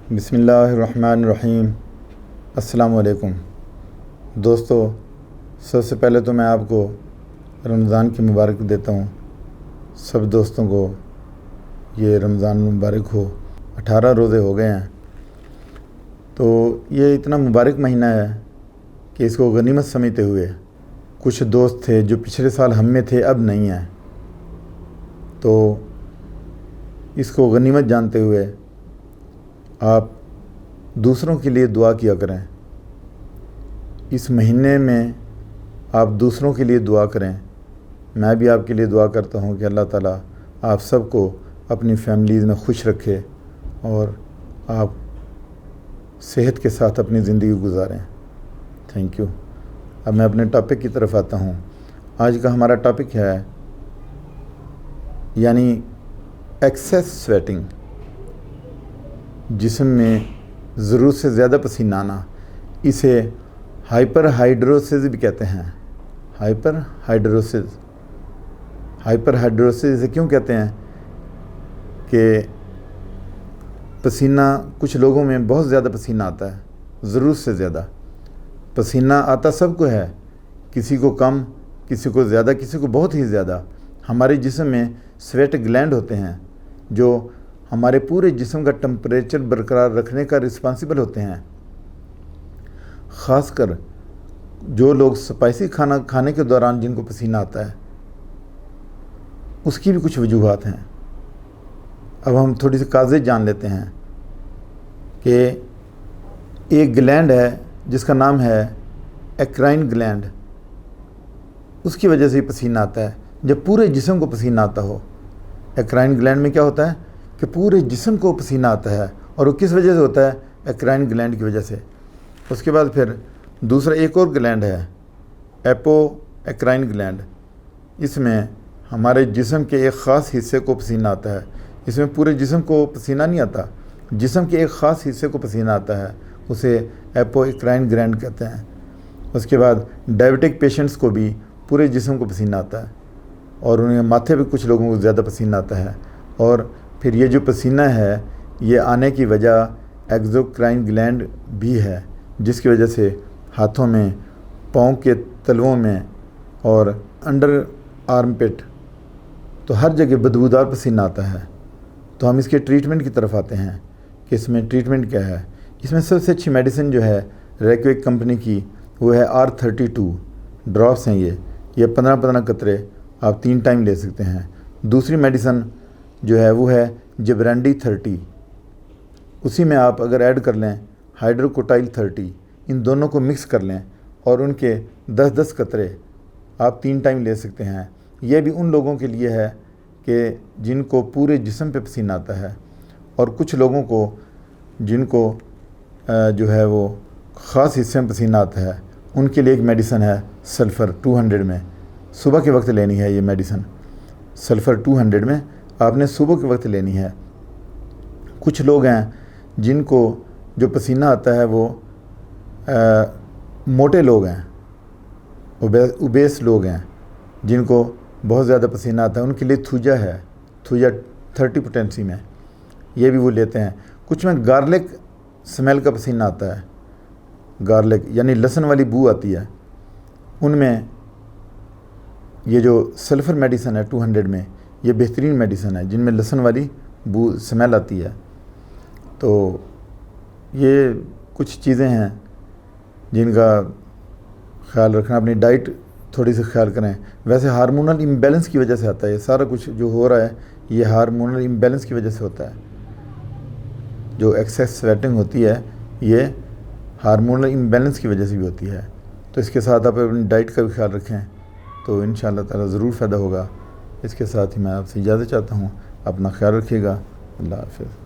بسم اللہ الرحمن الرحیم۔ السلام علیکم دوستو، سب سے پہلے تو میں آپ کو رمضان کی مبارک دیتا ہوں۔ سب دوستوں کو یہ رمضان مبارک ہو۔ 18 روزے ہو گئے ہیں، تو یہ اتنا مبارک مہینہ ہے کہ اس کو غنیمت سمجھتے ہوئے کچھ دوست تھے جو پچھلے سال ہم میں تھے، اب نہیں ہیں، تو اس کو غنیمت جانتے ہوئے آپ دوسروں کے لیے دعا کیا کریں۔ اس مہینے میں آپ دوسروں کے لیے دعا کریں۔ میں بھی آپ کے لیے دعا کرتا ہوں کہ اللہ تعالیٰ آپ سب کو اپنی فیملیز میں خوش رکھے اور آپ صحت کے ساتھ اپنی زندگی گزاریں۔ Thank you. اب میں اپنے ٹاپک کی طرف آتا ہوں۔ آج کا ہمارا ٹاپک ہے یعنی ایکسیس سویٹنگ، جسم میں ضرورت سے زیادہ پسینہ آنا۔ اسے ہائپر ہائیڈروسس بھی کہتے ہیں۔ ہائپر ہائیڈروسس اسے کیوں کہتے ہیں کہ پسینہ کچھ لوگوں میں بہت زیادہ پسینہ آتا ہے، ضرورت سے زیادہ پسینہ آتا سب کو ہے، کسی کو کم، کسی کو زیادہ، کسی کو بہت ہی زیادہ۔ ہمارے جسم میں سویٹ گلینڈ ہوتے ہیں جو ہمارے پورے جسم کا ٹمپریچر برقرار رکھنے کا رسپانسبل ہوتے ہیں۔ خاص کر جو لوگ اسپائسی کھانا کھانے کے دوران جن کو پسینہ آتا ہے، اس کی بھی کچھ وجوہات ہیں۔ اب ہم تھوڑی سی کاذب جان لیتے ہیں کہ ایک گلینڈ ہے جس کا نام ہے ایکرائن گلینڈ، اس کی وجہ سے ہی پسینہ آتا ہے۔ جب پورے جسم کو پسینہ آتا ہو، ایکرائن گلینڈ میں کیا ہوتا ہے کہ پورے جسم کو پسینہ آتا ہے، اور وہ کس وجہ سے ہوتا ہے؟ ایکرائن گلینڈ کی وجہ سے۔ اس کے بعد پھر دوسرا ایک اور گلینڈ ہے ایپو ایکرائن گلینڈ۔ اس میں ہمارے جسم کے ایک خاص حصے کو پسینہ آتا ہے۔ اس میں پورے جسم کو پسینہ نہیں آتا، جسم کے ایک خاص حصے کو پسینہ آتا ہے، اسے ایپو ایکرائن گلینڈ کہتے ہیں۔ اس کے بعد ڈائبٹک پیشنٹس کو بھی پورے جسم کو پسینہ آتا ہے، اور انہیں ماتھے پہ کچھ لوگوں کو زیادہ پسینہ آتا ہے۔ اور پھر یہ جو پسینہ ہے، یہ آنے کی وجہ ایکزوکرائن گلینڈ بھی ہے، جس کی وجہ سے ہاتھوں میں، پاؤں کے تلووں میں اور انڈر آرم پٹ، تو ہر جگہ بدبودار پسینہ آتا ہے۔ تو ہم اس کے ٹریٹمنٹ کی طرف آتے ہیں کہ اس میں ٹریٹمنٹ کیا ہے۔ اس میں سب سے اچھی میڈیسن جو ہے ریکویک کمپنی کی، وہ ہے R32 ڈراپس ہیں۔ یہ 15 قطرے آپ 3 ٹائم لے سکتے ہیں۔ دوسری میڈیسن جو ہے وہ ہے جبرانڈی 30، اسی میں آپ اگر ایڈ کر لیں ہائیڈروکوٹائل 30، ان دونوں کو مکس کر لیں اور ان کے 10 قطرے آپ 3 ٹائم لے سکتے ہیں۔ یہ بھی ان لوگوں کے لیے ہے کہ جن کو پورے جسم پہ پسینہ آتا ہے، اور کچھ لوگوں کو جن کو جو ہے وہ خاص حصے میں پسینہ آتا ہے، ان کے لیے ایک میڈیسن ہے سلفر 200 میں۔ صبح کے وقت لینی ہے یہ میڈیسن، سلفر 200 میں آپ نے صبح کے وقت لینی ہے۔ کچھ لوگ ہیں جن کو جو پسینہ آتا ہے وہ موٹے لوگ ہیں، اوبیس لوگ ہیں، جن کو بہت زیادہ پسینہ آتا ہے، ان کے لیے تھوجا ہے، تھوجا 30 پوٹینسی میں، یہ بھی وہ لیتے ہیں۔ کچھ میں گارلک سمیل کا پسینہ آتا ہے، گارلک یعنی لہسن والی بو آتی ہے، ان میں یہ جو سلفر میڈیسن ہے 200 میں، یہ بہترین میڈیسن ہے جن میں لہسن والی بو سمیل آتی ہے۔ تو یہ کچھ چیزیں ہیں جن کا خیال رکھنا۔ اپنی ڈائٹ تھوڑی سی خیال کریں۔ ویسے ہارمونل امبیلنس کی وجہ سے آتا ہے یہ سارا کچھ جو ہو رہا ہے، یہ ہارمونل امبیلنس کی وجہ سے ہوتا ہے۔ جو ایکسیس سویٹنگ ہوتی ہے یہ ہارمونل امبیلنس کی وجہ سے بھی ہوتی ہے۔ تو اس کے ساتھ آپ اپنی ڈائٹ کا بھی خیال رکھیں تو انشاءاللہ تعالیٰ ضرور فائدہ ہوگا۔ اس کے ساتھ ہی میں آپ سے اجازت چاہتا ہوں، اپنا خیال رکھیے گا۔ اللہ حافظ۔